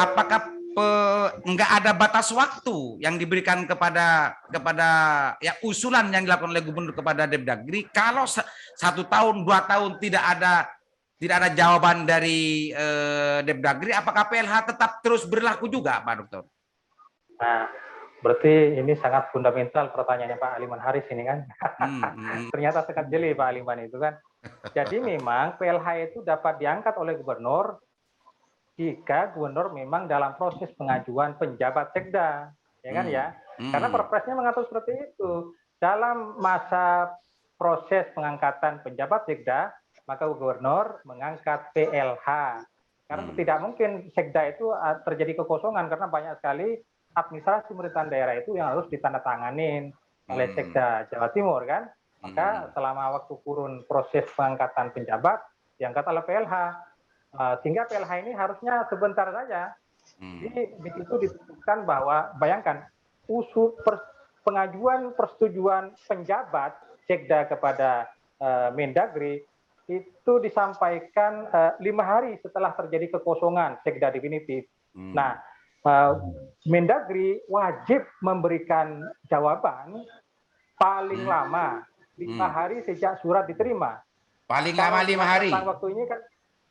apakah nggak ada batas waktu yang diberikan kepada ya usulan yang dilakukan oleh gubernur kepada Depdagri, kalau 1 tahun 2 tahun tidak ada jawaban dari Depdagri, apakah PLH tetap terus berlaku juga, Pak Dokter? Nah, berarti ini sangat fundamental pertanyaannya Pak Aliman Haris ini kan. Ternyata sangat jeli Pak Aliman itu kan. Jadi memang PLH itu dapat diangkat oleh gubernur jika gubernur memang dalam proses pengajuan penjabat sekda, ya kan ya? Karena perpresnya mengatur seperti itu. Dalam masa proses pengangkatan penjabat sekda, maka gubernur mengangkat PLH. Karena tidak mungkin sekda itu terjadi kekosongan karena banyak sekali administrasi pemerintahan daerah itu yang harus ditandatanganin oleh sekda Jawa Timur kan. Maka selama waktu kurun proses pengangkatan penjabat diangkat oleh PLH. Sehingga PLH ini harusnya sebentar saja. Jadi di situ ditentukan bahwa bayangkan pengajuan persetujuan penjabat sekda kepada Mendagri itu disampaikan 5 hari setelah terjadi kekosongan sekda definitif. Nah, Mendagri wajib memberikan jawaban paling lama 5 hari sejak surat diterima. Paling lama 5 hari. Waktu ini kan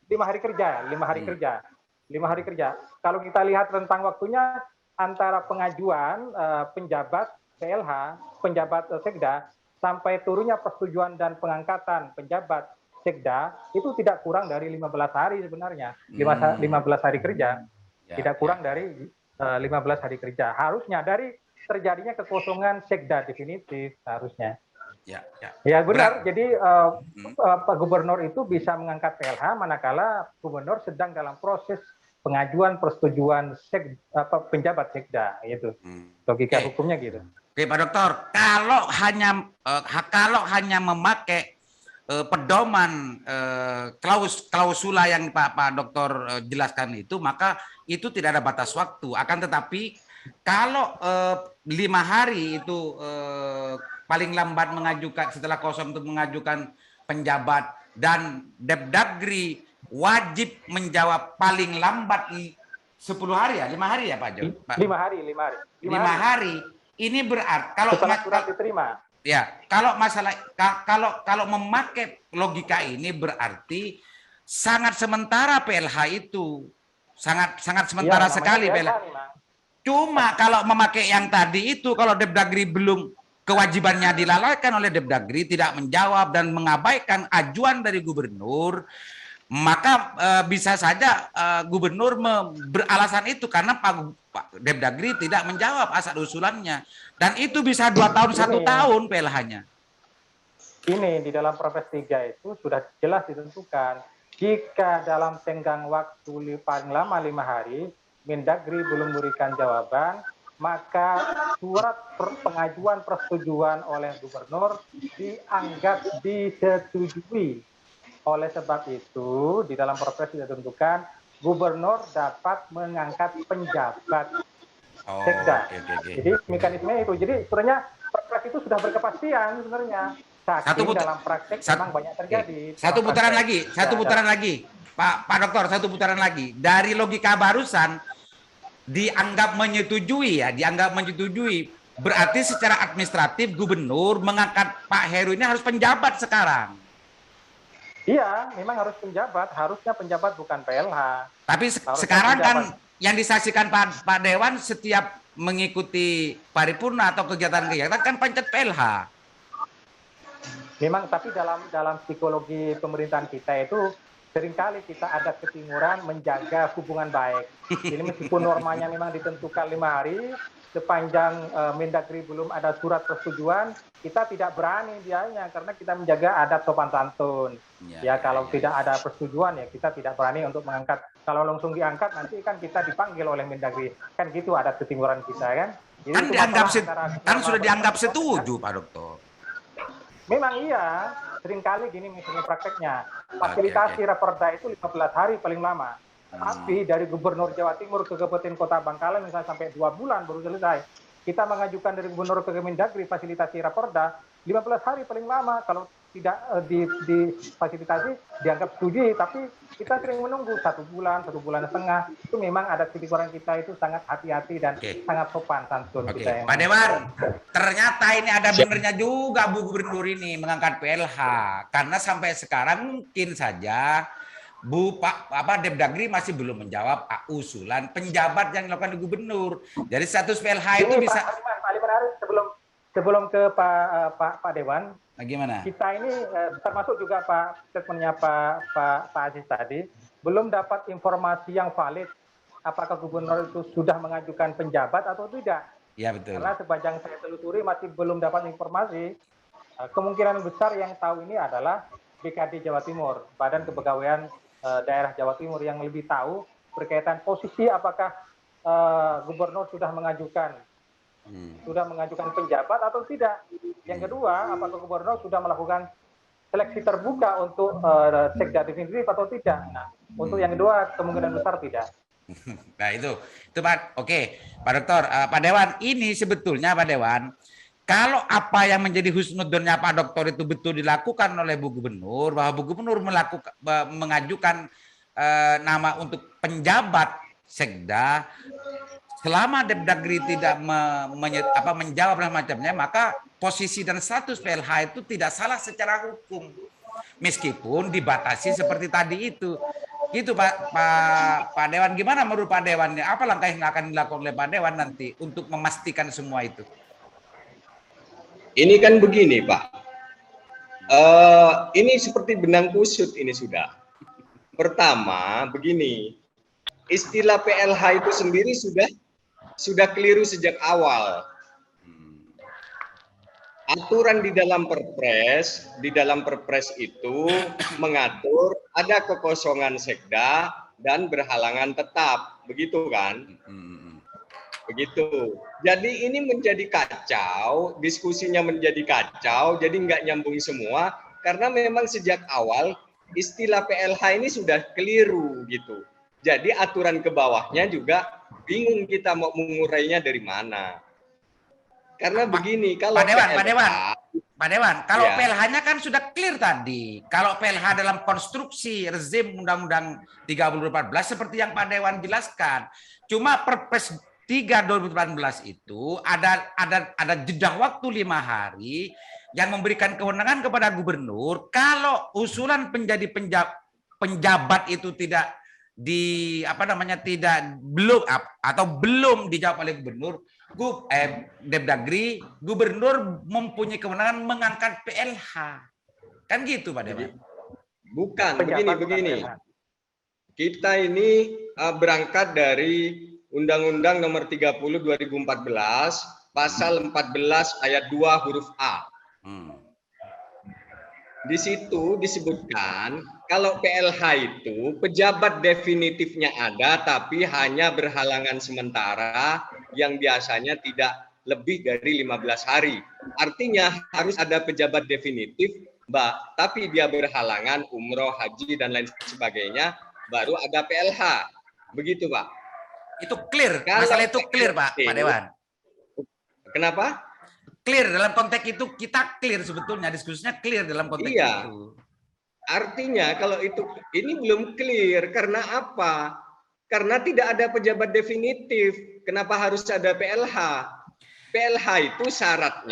5 hari kerja, 5 hari kerja, 5 hari kerja. Kalau kita lihat rentang waktunya antara pengajuan penjabat PLH, penjabat sekda, sampai turunnya persetujuan dan pengangkatan penjabat sekda, itu tidak kurang dari 15 hari sebenarnya. 15 hari kerja, tidak kurang dari 15 hari kerja. Harusnya dari terjadinya kekosongan sekda definitif, harusnya. Ya benar. Jadi Pak Gubernur itu bisa mengangkat PLH manakala Gubernur sedang dalam proses pengajuan persetujuan penjabat sekda, gitu. Logika hukumnya gitu. Oke, Pak Dokter, kalau hanya memakai pedoman klausula yang Pak Dokter jelaskan itu, maka itu tidak ada batas waktu. Akan tetapi kalau 5 hari itu paling lambat mengajukan setelah kosong untuk mengajukan penjabat, dan Depdagri wajib menjawab paling lambat 10 hari ya, 5 hari ya Pak Jo? 5 hari. 5 hari. Ini berarti kalau setelah surat diterima. Ya, kalau memakai logika ini berarti sangat sementara PLH itu. Sangat sementara sekali PLH. Cuma kalau memakai yang tadi itu, kalau Depdagri belum, kewajibannya dilalaikan oleh Depdagri, tidak menjawab dan mengabaikan ajuan dari gubernur, maka bisa saja gubernur beralasan itu karena Pak Depdagri tidak menjawab asal usulannya, dan itu bisa 2 tahun 1 tahun PLH-nya. Ini di dalam Perpres 3 itu sudah jelas ditentukan jika dalam tenggang waktu paling lama 5 hari Mendagri belum memberikan jawaban, maka surat pengajuan persetujuan oleh gubernur dianggap disetujui. Oleh sebab itu, di dalam Perpres ditentukan gubernur dapat mengangkat penjabat sekda. Jadi mekanisme itu. Jadi sebenarnya Perpres itu sudah berkepastian sebenarnya. Dalam praktek memang banyak terjadi. Satu putaran lagi, Pak Dokter, satu putaran lagi. Dari logika barusan dianggap menyetujui, berarti secara administratif gubernur mengangkat Pak Heru ini harus penjabat sekarang. Iya, memang harus penjabat, harusnya penjabat bukan PLH. Tapi sekarang penjabat. Kan yang disaksikan Pak Dewan setiap mengikuti paripurna atau kegiatan-kegiatan kan pencet PLH. Memang, tapi dalam psikologi pemerintahan kita itu seringkali kita ada ketimuran menjaga hubungan baik. Jadi meskipun normanya memang ditentukan 5 hari, sepanjang Mendagri belum ada surat persetujuan, kita tidak berani dianya karena kita menjaga adat sopan santun. Kalau tidak ada persetujuan ya kita tidak berani untuk mengangkat. Kalau langsung diangkat nanti kan kita dipanggil oleh Mendagri. Kan gitu adat ketimuran kita kan. Jadi kan sudah dianggap setuju, Pak Dokter. Memang iya, seringkali gini misalnya prakteknya. Fasilitasi raperda itu 15 hari paling lama. Tapi dari Gubernur Jawa Timur ke Kabupaten Kota Bangkalan misalnya sampai 2 bulan baru selesai. Kita mengajukan dari Gubernur ke Mendagri fasilitasi raperda 15 hari paling lama. Kalau tidak difasilitasi dianggap studi, tapi kita sering menunggu 1 bulan, 1,5 bulan. Itu memang ada titik orang kita itu sangat hati-hati dan sangat sopan santun kita yang. Pak Dewan, ternyata ini ada benernya juga Bu Gubernur ini mengangkat PLH karena sampai sekarang mungkin saja Pak Depdagri masih belum menjawab usulan penjabat yang dilakukan di Gubernur. Jadi status PLH itu bisa. Pak Aliman Haris, sebelum ke Pak Dewan, gimana? Kita ini termasuk juga statementnya Pak Aziz tadi, belum dapat informasi yang valid apakah gubernur itu sudah mengajukan penjabat atau tidak. Ya, betul. Karena sepanjang saya telusuri masih belum dapat informasi. Kemungkinan besar yang tahu ini adalah BKD Jawa Timur, Badan Kepegawaian Daerah Jawa Timur, yang lebih tahu berkaitan posisi apakah gubernur sudah mengajukan penjabat atau tidak. Yang kedua, apakah gubernur sudah melakukan seleksi terbuka untuk sekda definitif atau tidak. Nah, untuk yang kedua kemungkinan besar tidak. Nah, itu Pak. Oke, Pak Dokter, Pak Dewan, ini sebetulnya Pak Dewan, kalau apa yang menjadi husnudonnya Pak Dokter itu betul dilakukan oleh Bu Gubernur, bahwa Bu Gubernur mengajukan nama untuk penjabat sekda, selama Depdagri tidak menjawab dan macamnya, maka posisi dan status PLH itu tidak salah secara hukum, meskipun dibatasi seperti tadi itu. Gitu Pak Dewan, gimana menurut Pak Dewan? Apa langkah yang akan dilakukan oleh Pak Dewan nanti untuk memastikan semua itu? Ini kan begini Pak, ini seperti benang kusut ini sudah. Pertama begini, istilah PLH itu sendiri sudah keliru sejak awal. Aturan di dalam perpres itu mengatur ada kekosongan sekda dan berhalangan tetap, begitu kan? Begitu. Jadi ini menjadi kacau, diskusinya menjadi kacau, jadi nggak nyambung semua karena memang sejak awal istilah PLH ini sudah keliru gitu. Jadi aturan ke bawahnya juga bingung kita mau mengurainya dari mana. Karena begini, kalau Pak Dewan, kalau ya. PLH-nya kan sudah clear tadi. Kalau PLH dalam konstruksi rezim Undang-Undang 30 2014 seperti yang Pak Dewan jelaskan. Cuma Perpres 3 2018 itu ada jeda waktu 5 hari yang memberikan kewenangan kepada gubernur kalau usulan menjadi penjabat itu tidak belum dijawab oleh gubernur, Depdagri, gubernur mempunyai kewenangan mengangkat PLH. Kan gitu Pak Dewan? Bukan, begini. Kita ini berangkat dari Undang-Undang Nomor 30 2014, Pasal 14 Ayat 2 huruf A. Di situ disebutkan kalau PLH itu pejabat definitifnya ada tapi hanya berhalangan sementara yang biasanya tidak lebih dari 15 hari. Artinya harus ada pejabat definitif, tapi dia berhalangan umroh, haji dan lain sebagainya, baru ada PLH. Begitu Pak. Itu clear, masalah itu clear Pak Dewan. Kenapa? Clear dalam konteks itu, kita clear sebetulnya, diskusinya clear dalam konteks itu. Artinya kalau ini belum clear karena apa? Karena tidak ada pejabat definitif. Kenapa harus ada PLH? PLH itu syarat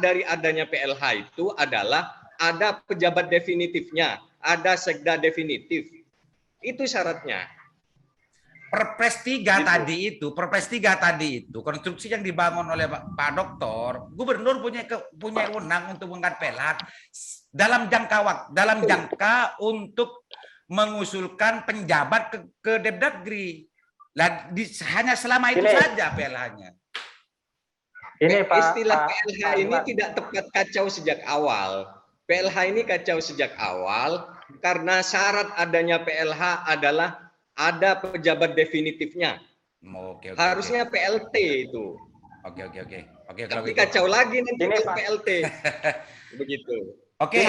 dari adanya PLH itu adalah ada pejabat definitifnya, ada sekda definitif. Itu syaratnya. Perpres 3 gitu. Perpres 3 tadi itu konstruksi yang dibangun oleh Pak Dokter, gubernur punya wewenang untuk mengangkat PLH dalam jangka untuk mengusulkan penjabat ke Depdagri. Hanya selama itu saja PLH-nya. Ini istilah PLH ini tidak tepat, kacau sejak awal. PLH ini kacau sejak awal karena syarat adanya PLH adalah ada pejabat definitifnya. Harusnya PLT itu. Oke. Tapi kacau lagi nanti PLT. Begitu. Oke.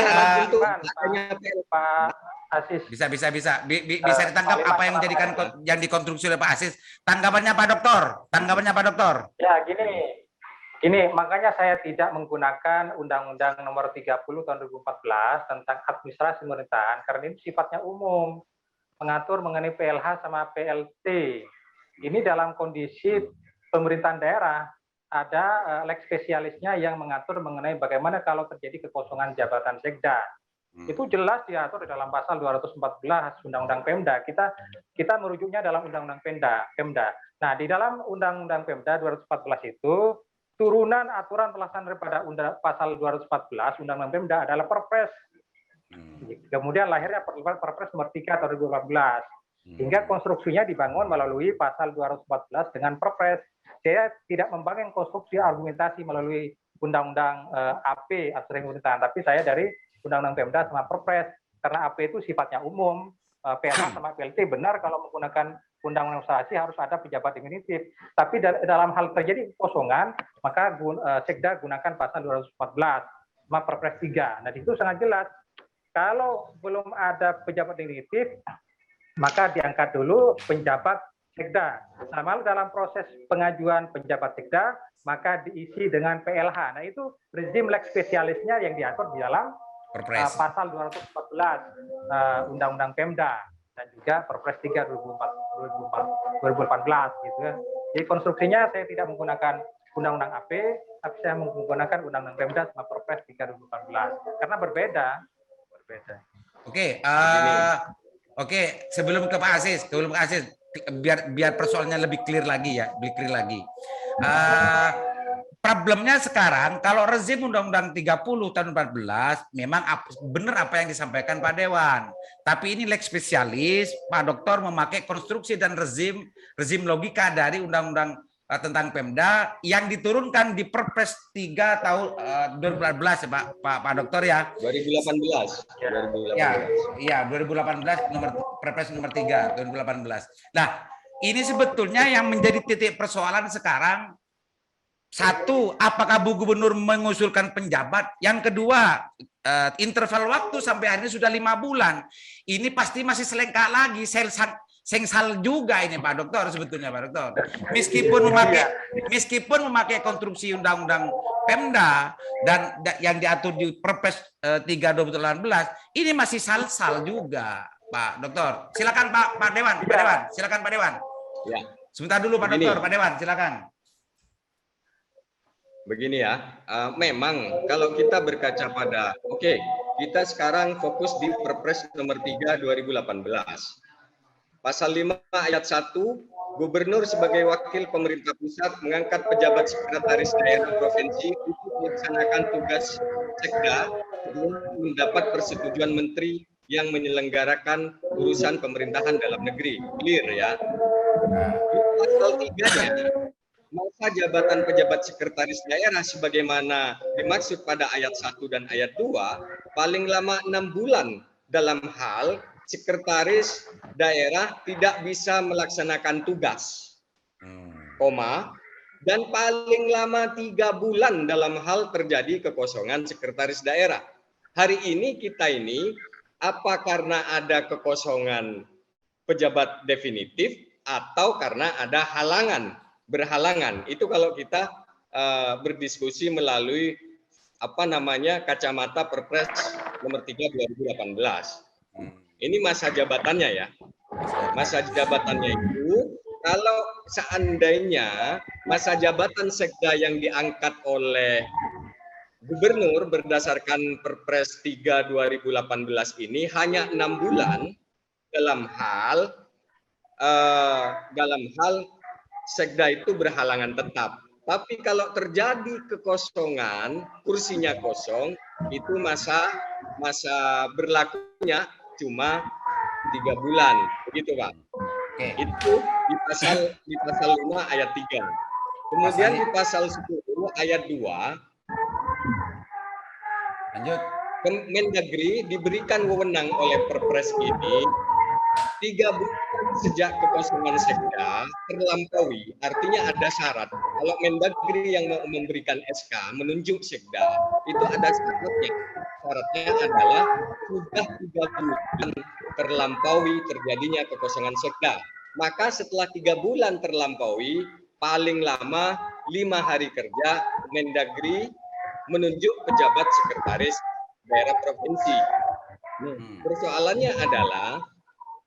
Pak Aziz. Bisa ditangkap apa yang menjadikan yang dikonstruksi oleh Pak Aziz. Tanggapannya Pak Dokter. Ya gini. Ini makanya saya tidak menggunakan Undang-Undang Nomor 30 Tahun 2014 tentang administrasi pemerintahan karena ini sifatnya umum, mengatur mengenai PLH sama PLT. Ini dalam kondisi pemerintahan daerah ada lex spesialisnya yang mengatur mengenai bagaimana kalau terjadi kekosongan jabatan sekda. Itu jelas diatur dalam pasal 214 Undang-Undang Pemda. Kita merujuknya dalam Undang-Undang Pemda. Nah, di dalam Undang-Undang Pemda 214 itu turunan aturan pelaksanaan daripada pasal 214 Undang-Undang Pemda adalah Perpres. Kemudian lahirnya Perpres nomor 3 tahun 2018. Hingga konstruksinya dibangun melalui pasal 214 dengan Perpres. Saya tidak membangun konstruksi argumentasi melalui Undang-Undang AP atau pemerintahan, tapi saya dari Undang-Undang Pemda sama Perpres. Karena AP itu sifatnya umum, PLH sama PLT benar kalau menggunakan Undang-Undang Administrasi harus ada pejabat definitif. Tapi dalam hal terjadi kekosongan, maka Sekda gunakan pasal 214 sama Perpres 3. Nah, di situ sangat jelas. Kalau belum ada pejabat definitif, maka diangkat dulu penjabat Sekda. Nah, lalu dalam proses pengajuan penjabat Sekda, maka diisi dengan PLH. Nah, itu rezim lex spesialisnya yang diatur di dalam pasal 214 Undang-Undang Pemda dan juga Perpres 3 2018 gitu ya. Jadi konstruksinya saya tidak menggunakan Undang-Undang AP, tapi saya menggunakan Undang-Undang Pemda sama Perpres 3 2018 karena berbeda. Oke, sebelum ke Pak Aziz, biar persoalannya lebih clear lagi ya, problemnya sekarang kalau rezim Undang-Undang 30 tahun 14 memang benar apa yang disampaikan Pak Dewan. Tapi ini lex spesialis, Pak Doktor memakai konstruksi dan rezim logika dari Undang-Undang tentang Pemda yang diturunkan di Perpres 3 tahun 2014 ya Pak Doktor ya. 2018. Ya, 2018 Perpres nomor 3 2018. Nah, ini sebetulnya yang menjadi titik persoalan sekarang. Satu, apakah Bu Gubernur mengusulkan penjabat? Yang kedua, interval waktu sampai hari ini sudah 5 bulan. Ini pasti masih selengkap lagi, sengsal juga ini Pak Dokter sebetulnya Pak Dokter. Meskipun memakai konstruksi Undang-Undang Pemda dan yang diatur di Perpres 3 2018, ini masih sal-sal juga Pak Dokter. Silakan Pak Dewan, silakan Pak Dewan. Ya. Sebentar dulu Pak Dokter, Pak Dewan, silakan. Begini ya, memang kalau kita berkaca pada, kita sekarang fokus di Perpres nomor 3 2018. Pasal 5 ayat 1, Gubernur sebagai wakil pemerintah pusat mengangkat pejabat sekretaris daerah provinsi untuk melaksanakan tugas Sekda dengan mendapat persetujuan menteri yang menyelenggarakan urusan pemerintahan dalam negeri. Clear ya. Di pasal 3-nya, masa jabatan pejabat sekretaris daerah sebagaimana dimaksud pada ayat 1 dan ayat 2 paling lama 6 bulan dalam hal sekretaris daerah tidak bisa melaksanakan tugas, dan paling lama 3 bulan dalam hal terjadi kekosongan sekretaris daerah. Hari ini apa karena ada kekosongan pejabat definitif atau karena ada berhalangan. Itu kalau kita berdiskusi melalui kacamata Perpres nomor 3 2018. Ini masa jabatannya ya. Masa jabatannya itu kalau seandainya masa jabatan Sekda yang diangkat oleh Gubernur berdasarkan Perpres 3 2018 ini hanya 6 bulan dalam hal Sekda itu berhalangan tetap. Tapi kalau terjadi kekosongan, kursinya kosong, itu masa berlakunya cuma 3 bulan, begitu Pak. Itu di pasal 5 ayat 3. Kemudian di pasal 10 ayat 2, lanjut. Mendagri diberikan wewenang oleh Perpres ini 3 bulan sejak kekosongan Sekda terlampaui, artinya ada syarat. Kalau Mendagri yang mau memberikan SK menunjuk Sekda, itu ada syaratnya. Syaratnya adalah sudah 3 bulan terlampaui terjadinya kekosongan Sekda. Maka setelah 3 bulan terlampaui, paling lama 5 hari kerja Mendagri menunjuk pejabat sekretaris daerah provinsi. Nah, persoalannya adalah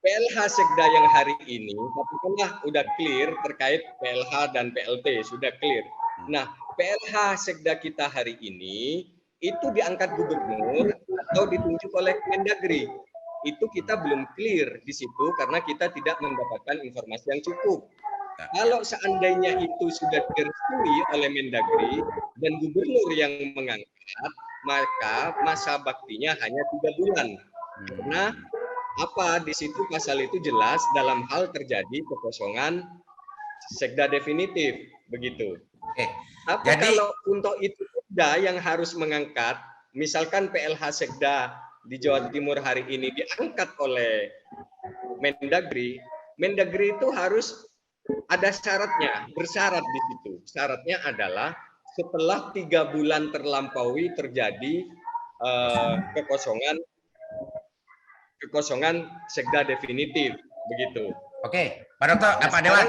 PLH Sekda yang hari ini, katakanlah udah clear terkait PLH dan PLT, sudah clear. Nah, PLH Sekda kita hari ini itu diangkat gubernur atau ditunjuk oleh Mendagri. Itu kita belum clear di situ karena kita tidak mendapatkan informasi yang cukup. Kalau seandainya itu sudah direstui oleh Mendagri dan gubernur yang mengangkat, maka masa baktinya hanya 3 bulan. Karena apa di situ pasal itu jelas dalam hal terjadi kekosongan sekda definitif begitu. Tapi Jadi kalau untuk itu sekda yang harus mengangkat, misalkan PLH Sekda di Jawa Timur hari ini diangkat oleh Mendagri, Mendagri itu harus ada syaratnya, bersyarat di situ. Syaratnya adalah setelah 3 bulan terlampaui terjadi kekosongan sekda definitif begitu. Oke, Pak Dokter, Nah, Pak Dewan.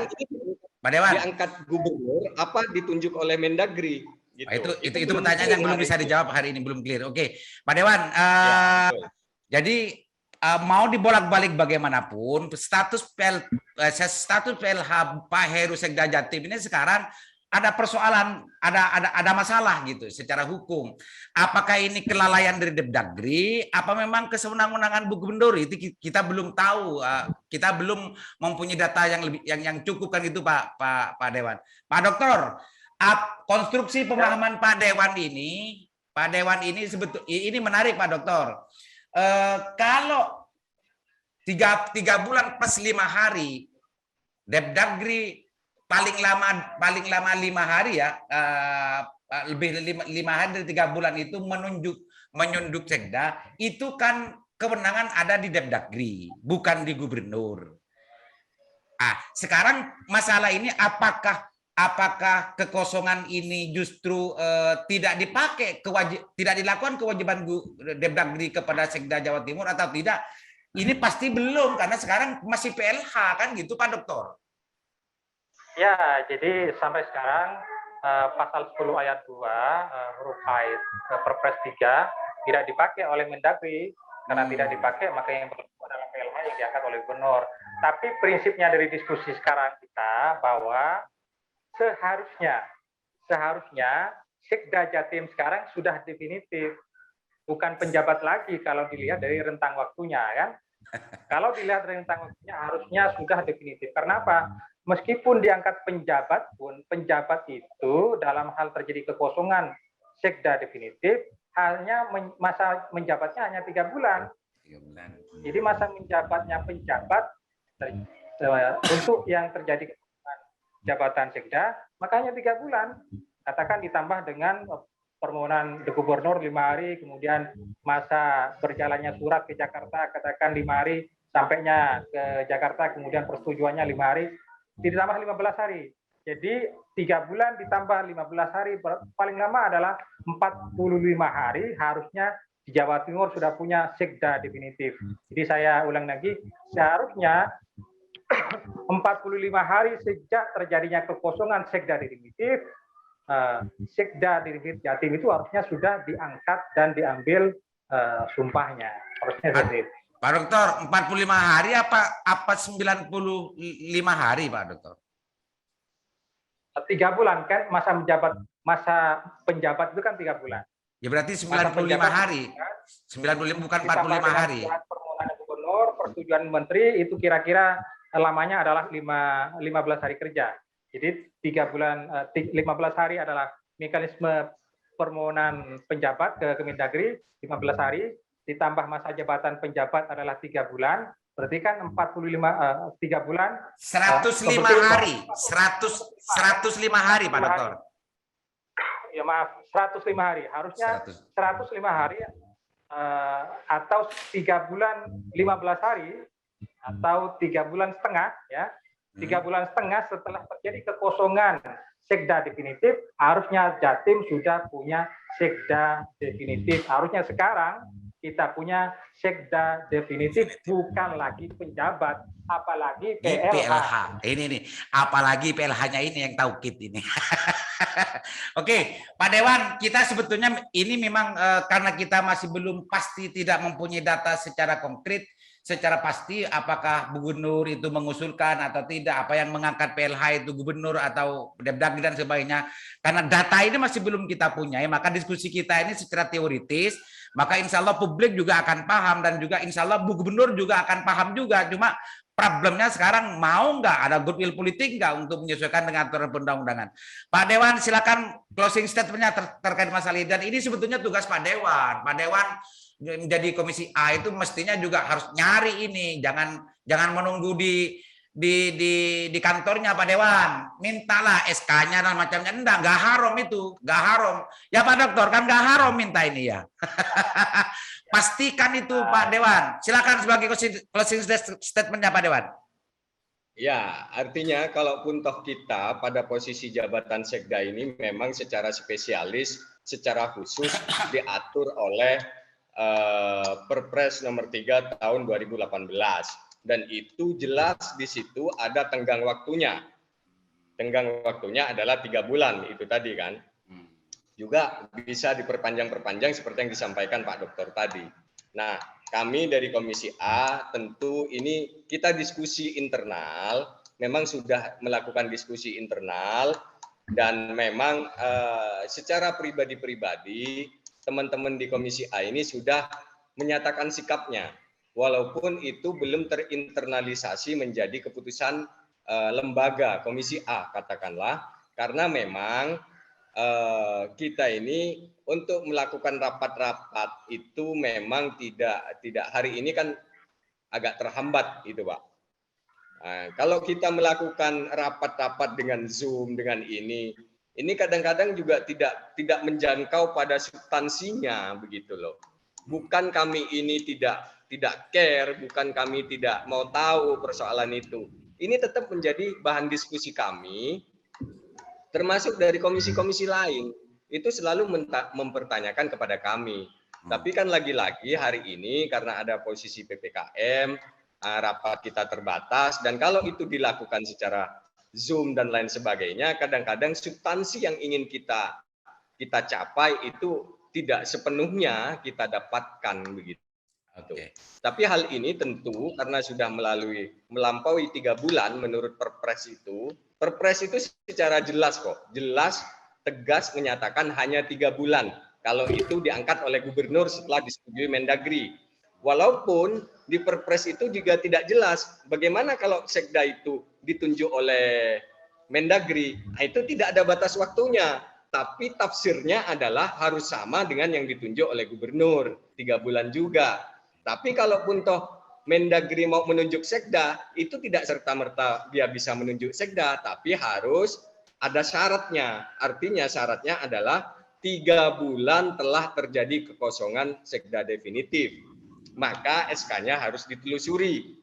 Pak Dewan. Diangkat gubernur apa ditunjuk oleh Mendagri gitu. Itu pertanyaan yang belum bisa dijawab hari ini, belum clear. Oke, Pak Dewan. Jadi mau dibolak-balik bagaimanapun status PLH Pak Heru Sekda Jatim ini sekarang ada persoalan, ada masalah gitu secara hukum. Apakah ini kelalaian dari Depdagri? Apa memang kesewenang-wenangan Bu Gubernur? Itu kita belum tahu. Kita belum mempunyai data yang cukup kan itu Pak Dewan. Pak Dokter, konstruksi pemahaman Pak Dewan ini sebetulnya ini menarik Pak Dokter. Kalau 3 bulan plus 5 hari, Depdagri paling lama 5 hari ya, lebih 5 hari dari 3 bulan itu menyunduk sekda, itu kan kewenangan ada di Depdagri, bukan di gubernur. Sekarang masalah ini apakah kekosongan ini justru tidak dilakukan kewajiban Depdagri kepada Sekda Jawa Timur atau tidak? Ini pasti belum karena sekarang masih PLH kan gitu Pak Dokter. Ya, jadi sampai sekarang pasal 10 ayat 2 huruf A Perpres 3 tidak dipakai oleh Mendagri. Karena tidak dipakai maka yang berlaku adalah PLH yang diangkat oleh gubernur. Tapi prinsipnya dari diskusi sekarang kita bahwa seharusnya Sekda Jatim sekarang sudah definitif, bukan penjabat lagi kalau dilihat dari rentang waktunya kan. Kalau dilihat dari rentang waktunya harusnya sudah definitif. Karena apa? Meskipun diangkat penjabat pun, penjabat itu dalam hal terjadi kekosongan sekda definitif hanya masa menjabatnya hanya 3 bulan. Jadi masa menjabatnya penjabat untuk yang terjadi jabatan sekda makanya 3 bulan. Katakan ditambah dengan permohonan gubernur 5 hari, kemudian masa berjalannya surat ke Jakarta katakan 5 hari, sampainya ke Jakarta kemudian persetujuannya 5 hari, ditambah 15 hari. Jadi 3 bulan ditambah 15 hari, paling lama adalah 45 hari harusnya di Jawa Timur sudah punya sekda definitif. Jadi saya ulang lagi, seharusnya 45 hari sejak terjadinya kekosongan sekda definitif, sekda definitif Jatim itu harusnya sudah diangkat dan diambil sumpahnya. Harusnya seperti itu. Pak Dokter, 45 hari apa 95 hari Pak Dokter? 3 bulan kan masa penjabat itu kan 3 bulan. Ya berarti 95 hari. 95 bukan 45 hari. Permohonan gubernur, persetujuan menteri itu kira-kira lamanya adalah 15 hari kerja. Jadi 3 bulan 15 hari adalah mekanisme permohonan penjabat ke Kemendagri 15 hari ditambah masa jabatan penjabat adalah 3 bulan, berarti kan 3 bulan 105 hari. 105 hari Pak Dokter. Ya maaf, 105 hari. Harusnya 105 hari atau 3 bulan 15 hari atau 3 bulan setengah ya. 3 bulan setengah setelah terjadi kekosongan sekda definitif, harusnya Jatim sudah punya sekda definitif. Harusnya sekarang kita punya sekda definitif, bukan lagi penjabat, apalagi PLH. Ini nih, apalagi PLH-nya ini yang taukid ini. Oke, Pak Dewan, kita sebetulnya ini memang karena kita masih belum pasti, tidak mempunyai data secara konkret, secara pasti apakah gubernur itu mengusulkan atau tidak, apa yang mengangkat PLH itu gubernur atau Depdagri dan sebagainya. Karena data ini masih belum kita punya, maka diskusi kita ini secara teoritis, maka insya Allah publik juga akan paham dan juga insya Allah Bu Gubernur juga akan paham juga. Cuma problemnya sekarang mau nggak ada goodwill politik nggak untuk menyesuaikan dengan aturan perundang-undangan. Pak Dewan silakan closing statementnya terkait masalah ini. Dan ini sebetulnya tugas Pak Dewan. Pak Dewan menjadi komisi A itu mestinya juga harus nyari ini, jangan menunggu di kantornya Pak Dewan, mintalah SK-nya dan macamnya. Enggak haram itu, enggak haram. Ya Pak Dokter, kan enggak haram minta ini ya. Pastikan itu Pak Dewan. Silakan sebagai closing statement-nya Pak Dewan. Ya, artinya kalaupun toh kita pada posisi jabatan sekda ini memang secara spesialis, secara khusus diatur oleh Perpres nomor 3 tahun 2018. Dan itu jelas di situ ada tenggang waktunya. Tenggang waktunya adalah 3 bulan, itu tadi kan. Juga bisa diperpanjang-perpanjang seperti yang disampaikan Pak Dokter tadi. Nah, kami dari Komisi A tentu ini kita diskusi internal, memang sudah melakukan diskusi internal, dan memang secara pribadi-pribadi teman-teman di Komisi A ini sudah menyatakan sikapnya. Walaupun itu belum terinternalisasi menjadi keputusan lembaga Komisi A, katakanlah, karena memang kita ini untuk melakukan rapat-rapat itu memang tidak hari ini kan agak terhambat itu Pak. Nah, kalau kita melakukan rapat-rapat dengan Zoom dengan ini kadang-kadang juga tidak menjangkau pada substansinya begitu loh. Bukan kami ini tidak care, bukan kami tidak mau tahu persoalan itu. Ini tetap menjadi bahan diskusi kami, termasuk dari komisi-komisi lain. Itu selalu mempertanyakan kepada kami. Tapi kan lagi-lagi hari ini karena ada posisi PPKM, rapat kita terbatas, dan kalau itu dilakukan secara Zoom dan lain sebagainya, kadang-kadang substansi yang ingin kita capai itu tidak sepenuhnya kita dapatkan begitu. Okay. Tapi hal ini tentu karena sudah melampaui 3 bulan menurut Perpres itu secara jelas kok, jelas tegas menyatakan hanya 3 bulan kalau itu diangkat oleh gubernur setelah disetujui Mendagri. Walaupun di Perpres itu juga tidak jelas bagaimana kalau sekda itu ditunjuk oleh Mendagri, nah itu tidak ada batas waktunya. Tapi tafsirnya adalah harus sama dengan yang ditunjuk oleh gubernur, 3 bulan juga. Tapi kalaupun toh Mendagri mau menunjuk sekda, itu tidak serta-merta dia bisa menunjuk sekda, tapi harus ada syaratnya. Artinya syaratnya adalah 3 bulan telah terjadi kekosongan sekda definitif. Maka SK-nya harus ditelusuri.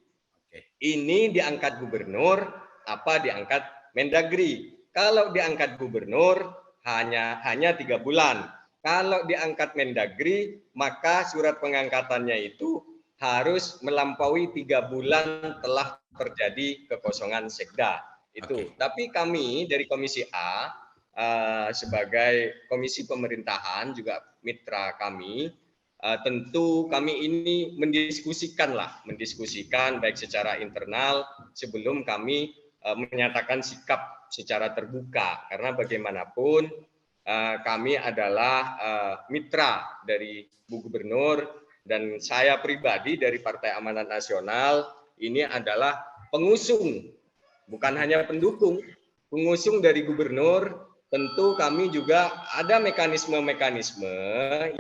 Ini diangkat gubernur, apa diangkat Mendagri. Kalau diangkat gubernur, hanya 3 bulan. Kalau diangkat Mendagri, maka surat pengangkatannya itu harus melampaui 3 bulan telah terjadi kekosongan sekda. Itu. Tapi kami dari Komisi A sebagai komisi pemerintahan juga mitra kami, tentu kami ini mendiskusikan baik secara internal sebelum kami menyatakan sikap secara terbuka, karena bagaimanapun kami adalah mitra dari Bu Gubernur, dan saya pribadi dari Partai Amanat Nasional ini adalah pengusung, bukan hanya pendukung, pengusung dari Gubernur. Tentu kami juga ada mekanisme-mekanisme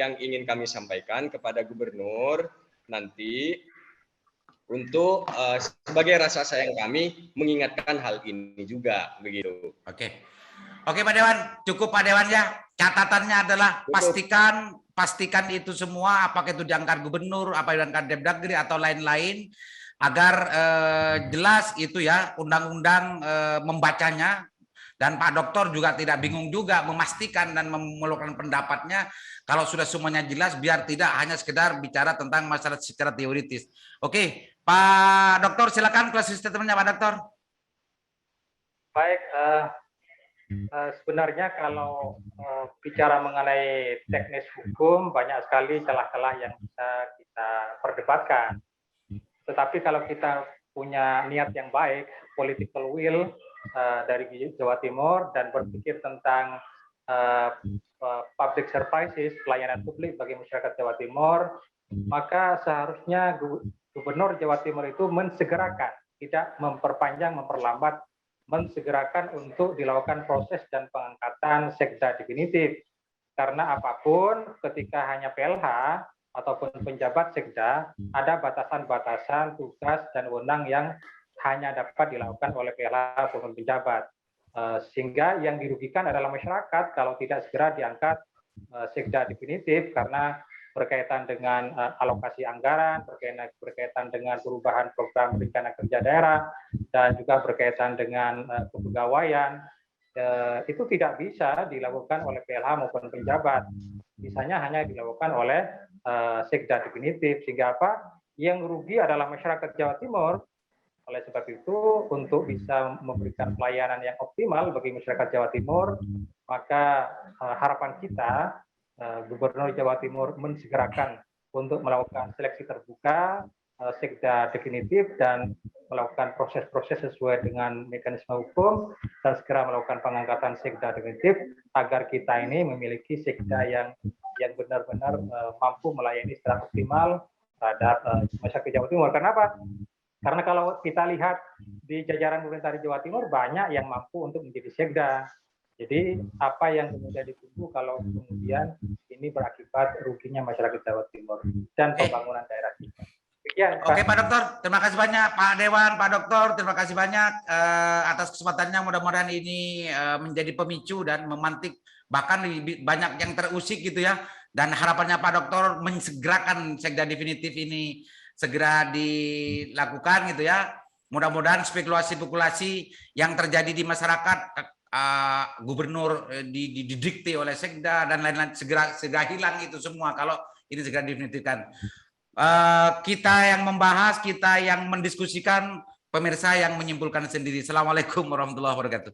yang ingin kami sampaikan kepada Gubernur nanti untuk sebagai rasa sayang kami mengingatkan hal ini juga begitu. Oke Pak Dewan, cukup Pak Dewan ya. Catatannya adalah pastikan itu semua, apakah itu diangkat gubernur, apa yang diangkat Depdagri atau lain-lain, agar jelas itu ya undang-undang membacanya Dan Pak Dokter juga tidak bingung juga memastikan dan mengeluarkan pendapatnya kalau sudah semuanya jelas, biar tidak hanya sekedar bicara tentang masalah secara teoritis. Oke, Pak Dokter silakan closing statement-nya Pak Dokter. Baik, sebenarnya kalau bicara mengenai teknis hukum, banyak sekali celah-celah yang bisa kita perdebatkan. Tetapi kalau kita punya niat yang baik, political will dari Jawa Timur, dan berpikir tentang public services, pelayanan publik bagi masyarakat Jawa Timur, maka seharusnya Gubernur Jawa Timur itu mensegerakan, tidak memperpanjang, memperlambat, mensegerakan untuk dilakukan proses dan pengangkatan sekda definitif. Karena apapun, ketika hanya PLH ataupun penjabat sekda, ada batasan-batasan tugas dan wewenang yang hanya dapat dilakukan oleh PLH ataupun penjabat. Sehingga yang dirugikan adalah masyarakat kalau tidak segera diangkat sekda definitif, karena berkaitan dengan alokasi anggaran, berkaitan dengan perubahan program rencana kerja daerah, dan juga berkaitan dengan kepegawaian, itu tidak bisa dilakukan oleh PLH maupun penjabat. Bisanya hanya dilakukan oleh sekda definitif, sehingga apa? Yang rugi adalah masyarakat Jawa Timur. Oleh sebab itu, untuk bisa memberikan pelayanan yang optimal bagi masyarakat Jawa Timur, maka harapan kita Gubernur Jawa Timur mensegerakan untuk melakukan seleksi terbuka, sekda definitif, dan melakukan proses-proses sesuai dengan mekanisme hukum, dan segera melakukan pengangkatan sekda definitif agar kita ini memiliki sekda yang benar-benar mampu melayani secara optimal terhadap masyarakat Jawa Timur. Kenapa? Karena kalau kita lihat di jajaran pemerintah di Jawa Timur, banyak yang mampu untuk menjadi sekda. Jadi apa yang kemudian ditunggu kalau kemudian ini berakibat ruginya masyarakat Jawa Timur dan pembangunan daerah kita. Oke Pak Dokter, terima kasih banyak Pak Dewan, Pak Dokter, terima kasih banyak atas kesempatannya. Mudah-mudahan ini menjadi pemicu dan memantik bahkan lebih banyak yang terusik gitu ya. Dan harapannya Pak Dokter mensegerakan sekda definitif ini segera dilakukan gitu ya. Mudah-mudahan spekulasi-spekulasi yang terjadi di masyarakat, gubernur didikte oleh sekda dan lain-lain segera hilang itu semua kalau ini segera definitifkan. Kita yang membahas, kita yang mendiskusikan, pemirsa yang menyimpulkan sendiri. Assalamualaikum warahmatullahi wabarakatuh.